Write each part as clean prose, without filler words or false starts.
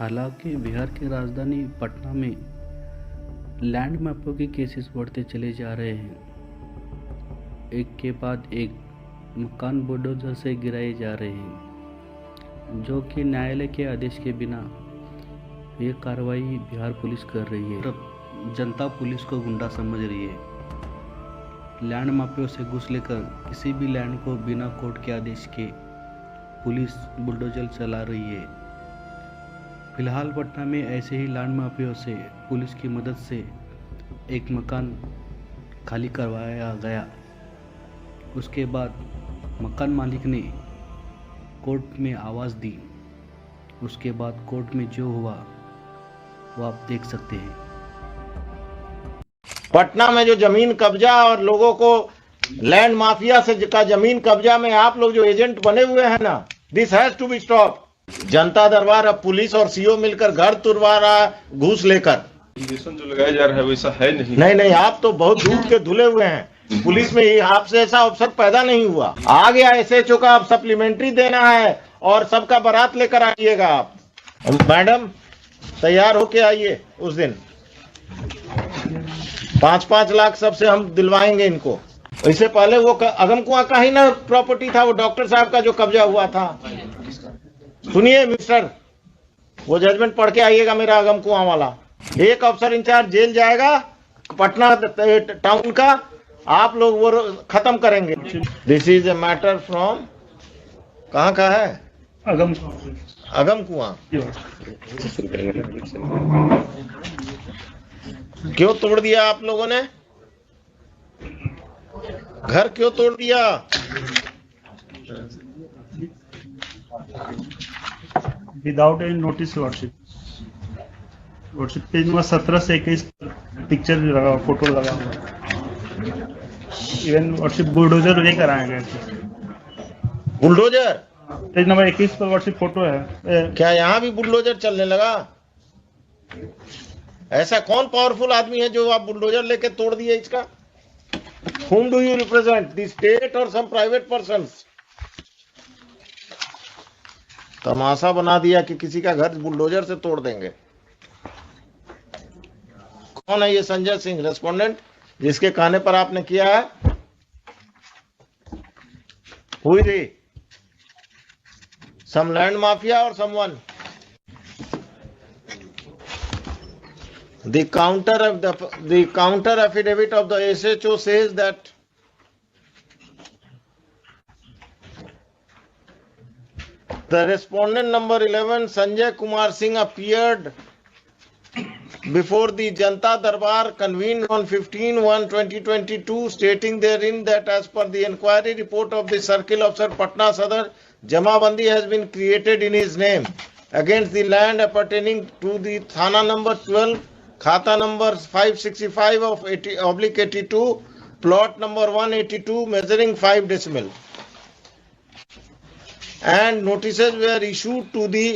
हालांकि बिहार की राजधानी पटना में लैंड मैपों के केसेस बढ़ते चले जा रहे हैं। एक के बाद एक मकान बुलडोजर से गिराए जा रहे हैं, जो कि न्यायालय के आदेश के बिना ये कार्रवाई बिहार पुलिस कर रही है। जनता पुलिस को गुंडा समझ रही है। लैंड माफियों से घूस लेकर किसी भी लैंड को बिना कोर्ट के आदेश के पुलिस बुलडोजर चला रही है। फिलहाल पटना में ऐसे ही लैंड माफियों से पुलिस की मदद से एक मकान खाली करवाया गया। उसके बाद मकान मालिक ने कोर्ट में आवाज़ दी। उसके बाद कोर्ट में जो हुआ वो आप देख सकते हैं। पटना में जो जमीन कब्जा और लोगों को लैंड माफिया से का जमीन कब्जा में आप लोग जो एजेंट बने हुए हैं ना, this has to be stop. जनता दरबार अब पुलिस और सीओ मिलकर घर तुड़वा रहा घूस लेकर। इंजेक्शन जो लगाया जा रहा है वैसा है नहीं। नहीं, आप तो बहुत दूर के धुले हुए हैं। पुलिस में आपसे ऐसा अवसर पैदा नहीं हुआ। आ गया एसएचओ का अब सप्लीमेंट्री देना है और सबका बारात लेकर आइएगा आप। मैडम तैयार होके आइए उस दिन। 5-5 लाख सबसे हम दिलवाएंगे इनको। इससे पहले वो अगम कुआं का ही ना प्रॉपर्टी था, वो डॉक्टर साहब का जो कब्जा हुआ था। सुनिए मिस्टर, वो जजमेंट पढ़ के आइएगा मेरा अगम कुआं वाला। एक अफसर इंचार्ज जेल जाएगा पटना टाउन का, आप लोग वो खत्म करेंगे। This is a matter from कहाँ का है? अगम कुआं। क्यों तोड़ दिया आप लोगों ने? घर क्यों तोड़ दिया? Without any notice lordship. Page number 17 से 21 पिक्चर लगा, फोटो लगा हुआ। इवन लॉर्डशिप बुलडोजर लेकर आए गए। बुलडोजर पेज नंबर 21 पर लॉर्डशिप फोटो है। क्या यहाँ भी बुलडोजर चलने लगा? ऐसा कौन पावरफुल आदमी है जो आप बुलडोजर लेके तोड़ दिए इसका? Whom do you represent? The state or some private persons? तमाशा बना दिया कि किसी का घर बुलडोजर से तोड़ देंगे। कौन है ये संजय सिंह रेस्पोंडेंट जिसके कहने पर आपने किया है? हुई थी some land mafia or someone? The counter affidavit of the SHO says that the respondent number 11 Sanjay Kumar Singh appeared before the Janta Darbar convened on 15/1/2022, stating therein that as per the inquiry report of the Circle Officer Patna Sadar, Jamabandi has been created in his name against the land appertaining to the Thana number 12, Khata number 565 of 80/82, plot number 182, measuring 5 decimal. And notices were issued to the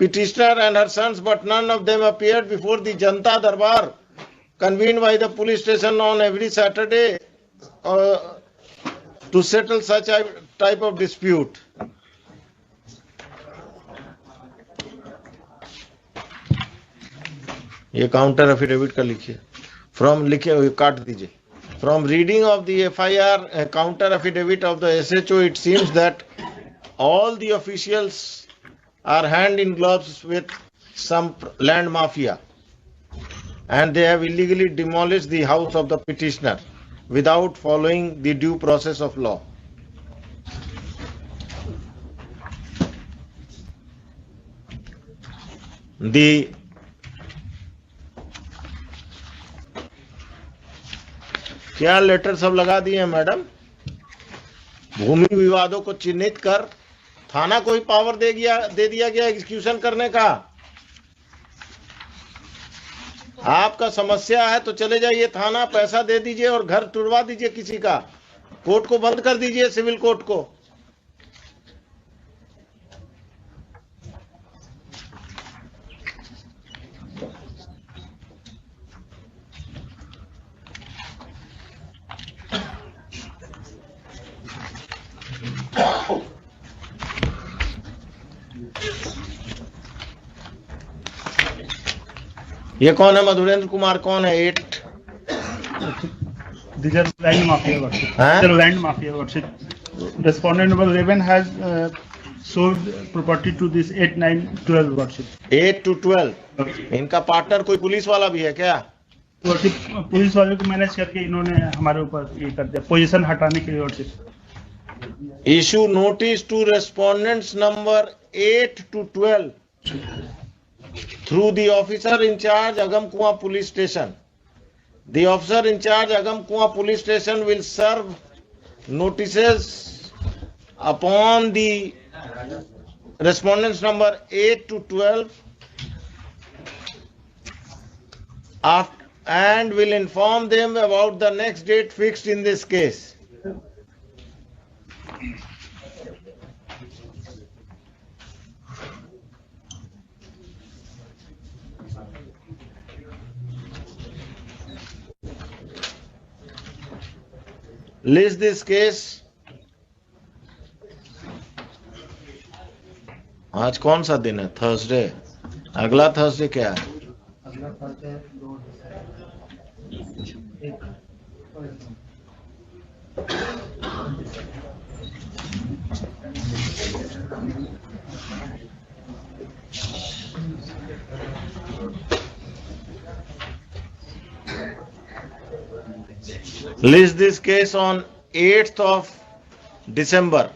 petitioner and her sons, but none of them appeared before the Janta Darbar convened by the police station on every Saturday to settle such a type of dispute. ये counter affidavit का लिखिए। काट दीजिए। From reading of the FIR counter affidavit of the SHO, it seems that all the officials are hand in gloves with some land mafia, and they have illegally demolished the house of the petitioner without following the due process of law. The क्या letter सब लगा दिए हैं madam? भूमि विवादों को चिन्हित कर थाना को ही पावर दे दिया गया एग्जीक्यूशन करने का। आपका समस्या है तो चले जाइए थाना, पैसा दे दीजिए और घर तुड़वा दीजिए किसी का। कोर्ट को बंद कर दीजिए, सिविल कोर्ट को। ये कौन है मधुरेंद्र कुमार, कौन है? 8 These are land mafia worship. Huh? These are land mafia worship. Respondent number 11 has sold property to this 8, 9, 12 worship. 8 to 12। इनका पार्टनर कोई पुलिस वाला भी है क्या? वर्षिप पुलिस वाले को मैनेज करके इन्होंने हमारे ऊपर ये कर दिया, पोजीशन हटाने के लिए worship. Issue notice to respondents number 8 to 12 through the officer in charge Agamkuwa police station. The officer in charge Agamkuwa police station will serve notices upon the respondents number 8 to 12 and will inform them about the next date fixed in this case. List this case. आज कौन सा दिन है? Thursday. अगला Thursday क्या है? List this case on 8th of December.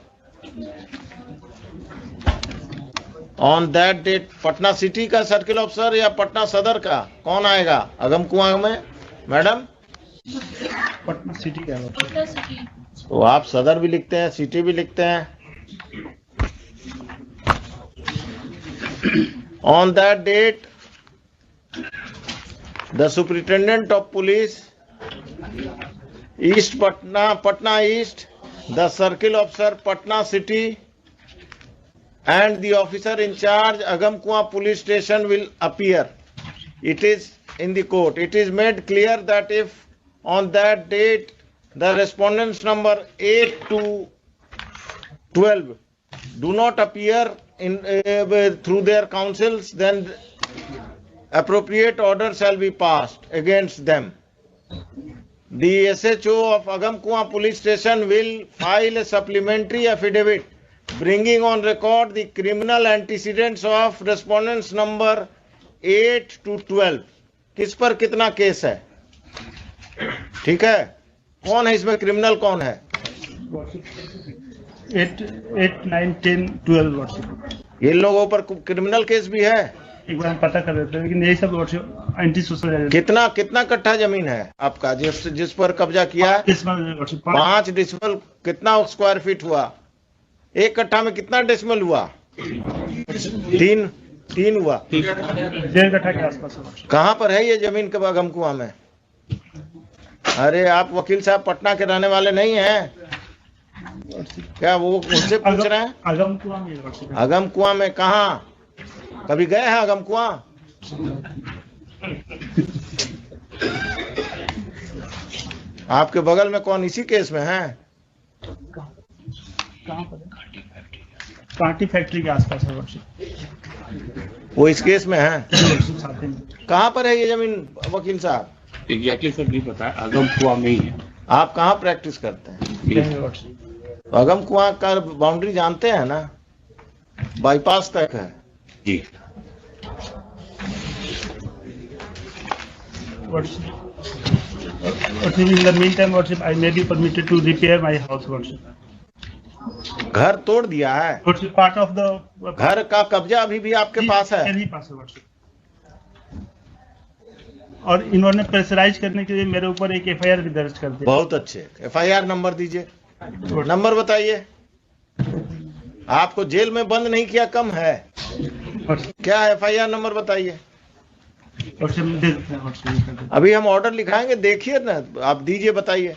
On that date, Patna city का circle officer या पटना सदर का कौन आएगा अगमकुआं में? मैडम पटना सिटी का है। तो आप सदर भी लिखते हैं, सिटी भी लिखते हैं। On that date, the superintendent of police East Patna East, the circle officer Patna City and the officer in charge Agamkuwa police station will appear. It is in the court. It is made clear that if on that date the respondents number 8 to 12 do not appear in through their counsels, then appropriate order shall be passed against them. The SHO of Agamkuwa police station will file a supplementary affidavit bringing on record the criminal antecedents of respondents number 8 to 12. किस पर कितना case है? ठीक है, कौन है इसमें criminal, कौन है? 8, 9, 10, 12 वर्षिप। इन लोगों पर क्रिमिनल केस भी है? एक बार हम पता कर देते हैं, लेकिन यही सब वर्षिप एंटी सोशल। कितना कट्ठा जमीन है आपका जिस पर कब्जा किया है? 5 डेसिमल। कितना स्क्वायर फीट हुआ? 1 कट्ठा में कितना डेसिमल हुआ? 3 हुआ। 1.5 कट्ठा के आसपास। कहाँ पर है ये जमीन के अगमकुआं में? अरे आप वकील साहब पटना के रहने वाले नहीं हैं क्या? वो उनसे पूछ रहे हैं। अगमकुआं में कहाँ? कभी गए हैं अगमकुआं? आपके बगल में कौन इसी केस में है? कांटी फैक्ट्री के आसपास है वर्षिप। वो इस केस में है? कहाँ पर है ये जमीन वकील साहब? एग्जैक्टली सर नहीं पता है, अगमकुआं में ही है। आप कहाँ प्रैक्टिस करते हैं? अगमकुआं का बाउंड्री जानते हैं ना? बाईपास तक है जी। In the meantime, worship, I may be permitted to repair my house, worship. घर तोड़ दिया है? Worship, part of the घर का कब्जा अभी भी आपके पास है? मेरे पास है वर्षिप। और इन्होंने प्रेशराइज करने के लिए मेरे ऊपर एक एफआईआर भी दर्ज कर दिया। बहुत अच्छे। एफआईआर नंबर दीजिए, नंबर बताइए। आपको जेल में बंद नहीं किया कम है क्या? एफआईआर नंबर बताइए। अभी हम ऑर्डर लिखाएंगे, देखिए ना, आप दीजिए, बताइए।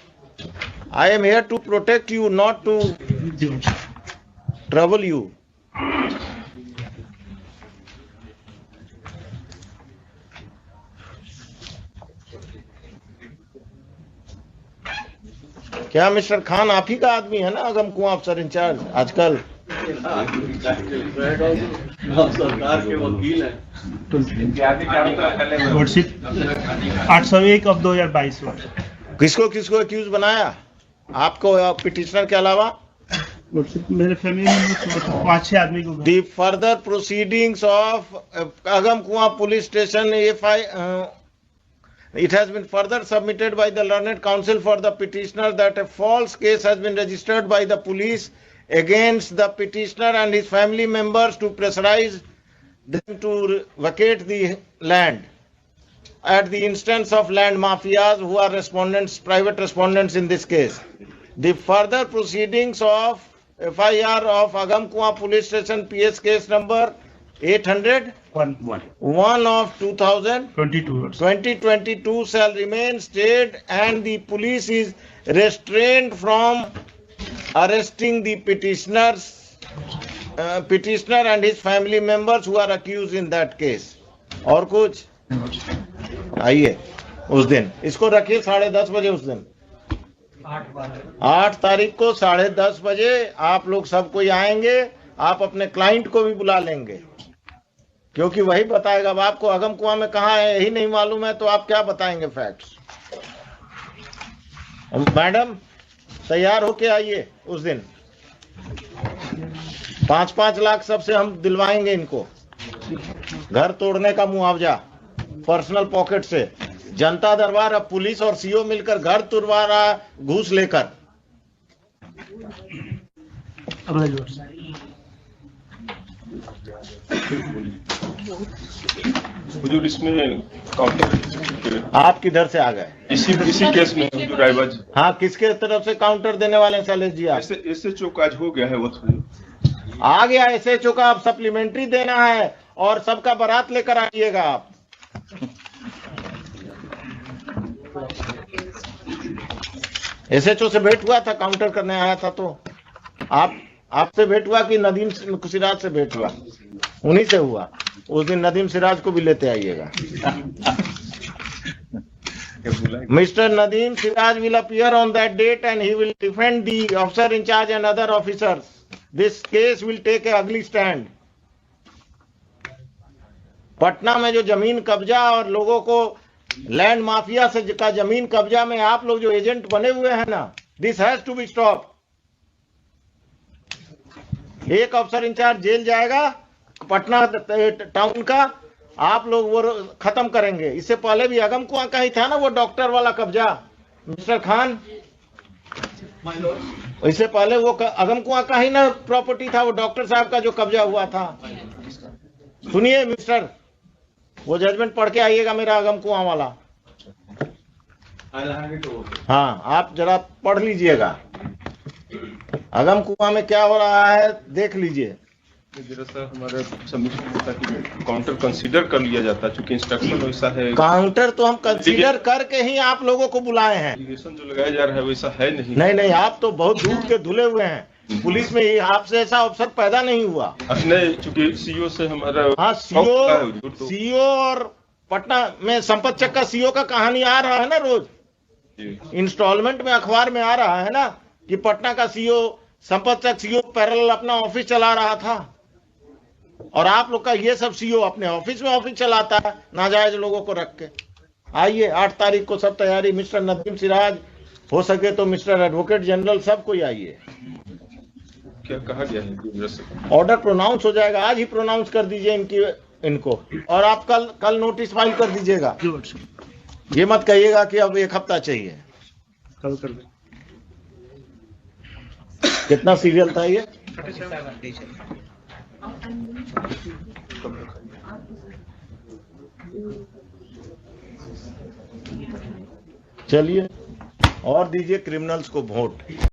I am here to protect you, not to trouble you. क्या मिस्टर खान आप ही का आदमी है ना अगमकुआं अफसर इंचार्ज आजकल? सरकार के वकील हैं। वर्कशीट 801 ऑफ 2022 किसको किसको एक्यूज बनाया आपको पिटिशनर के अलावा? वर्कशीट मेरे फैमिली में 5-6 आदमी को The further proceedings of Agamkuwa police station, it has been further submitted by the learned counsel for the petitioner that a false case has been registered by the police against the petitioner and his family members to pressurize them to vacate the land at the instance of land mafias who are respondents, private respondents in this case. The further proceedings of FIR of Agamkuwa police station PS case number 801 of 2022 shall remain stayed and the police is restrained from arresting the petitioner and his family members who are accused in that case. और कुछ आइए उस दिन इसको रखिए 10:30 बजे उस दिन 8 तारीख को 10:30 बजे आप लोग सब कोई आएंगे। आप अपने क्लाइंट को भी बुला लेंगे क्योंकि वही बताएगा। अब आपको अगमकुआं में कहाँ है यही नहीं मालूम है तो आप क्या बताएंगे फैक्ट्स। मैडम तैयार होके आइए उस दिन। 5-5 लाख सबसे हम दिलवाएंगे इनको। घर तोड़ने का मुआवजा पर्सनल पॉकेट से। जनता दरबार अब पुलिस और सीओ मिलकर घर तुड़वा रहा घूस लेकर। हुजूर इसमें काउंटर आप किधर से आ गए? इसी केस में हुजूर रायबाज। हाँ किसके तरफ से काउंटर देने वाले हैं शैलेश जी? आप एसएचओ का आज हो गया है वो आ गया एसएचओ का। अब सप्लीमेंट्री देना है और सबका बारात लेकर आइएगा आप। एसएचओ से भेंट हुआ था काउंटर करने आया था तो आपसे भेंट हुआ कि नदीम सिराज से भेंट हुआ? उन्हीं से हुआ। उस दिन नदीम सिराज को भी लेते आइएगा। Mr. Nadeem Siraj will appear on that date and he will defend the officer in charge and other officers. This case will take a ugly stand. Patna में जो जमीन कब्जा और लोगों को लैंड माफिया से का जमीन कब्जा में आप लोग जो एजेंट बने हुए हैं ना, this has to be stop. एक अफसर इंचार्ज जेल जाएगा पटना टाउन का, आप लोग वो खत्म करेंगे। इससे पहले भी अगमकुआं का ही था ना वो डॉक्टर वाला कब्जा मिस्टर खान। इससे पहले वो अगमकुआं का ही ना प्रॉपर्टी था वो डॉक्टर साहब का जो कब्जा हुआ था। सुनिए मिस्टर, वो जजमेंट पढ़ के आइएगा मेरा अगमकुआं वाला। हाँ आप जरा पढ़ लीजिएगा अगमकुआं में क्या हो रहा है, देख लीजिए। सर हमारे सबमिशन होता कि काउंटर कंसीडर कर लिया जाता है चूंकि इंस्ट्रक्शन वैसा है। काउंटर तो हम कंसीडर करके ही आप लोगों को बुलाए हैं। एलिगेशन जो लगाया जा रहा है वैसा है नहीं। नहीं आप तो बहुत दूध के धुले हुए हैं। पुलिस में ही आपसे ऐसा अफसर पैदा नहीं हुआ। नहीं चूंकि सीओ से हमारा हाँ सीओ और पटना में संपत चक का सीओ का कहानी आ रहा है ना रोज इंस्टॉलमेंट में अखबार में आ रहा है ना कि पटना का सीओ संपत चक सीओ पैरेलल अपना ऑफिस चला रहा था और आप लोग का ये सब सीओ अपने ऑफिस में ऑफिस चलाता है नाजायज लोगों को रख के। आइए 8 तारीख को सब तैयारी। मिस्टर नदीम सिराज, हो सके तो मिस्टर एडवोकेट जनरल, सब कोई आइए। क्या कहा गया है? ऑर्डर प्रोनाउंस हो जाएगा, आज ही प्रोनाउंस कर दीजिए इनको और आप कल नोटिस फाइल कर दीजिएगा। ये मत कहिएगा कि अब 1 हफ्ता चाहिए। कल कर दे। कितना सीरियल था ये? चलिए और दीजिए क्रिमिनल्स को वोट।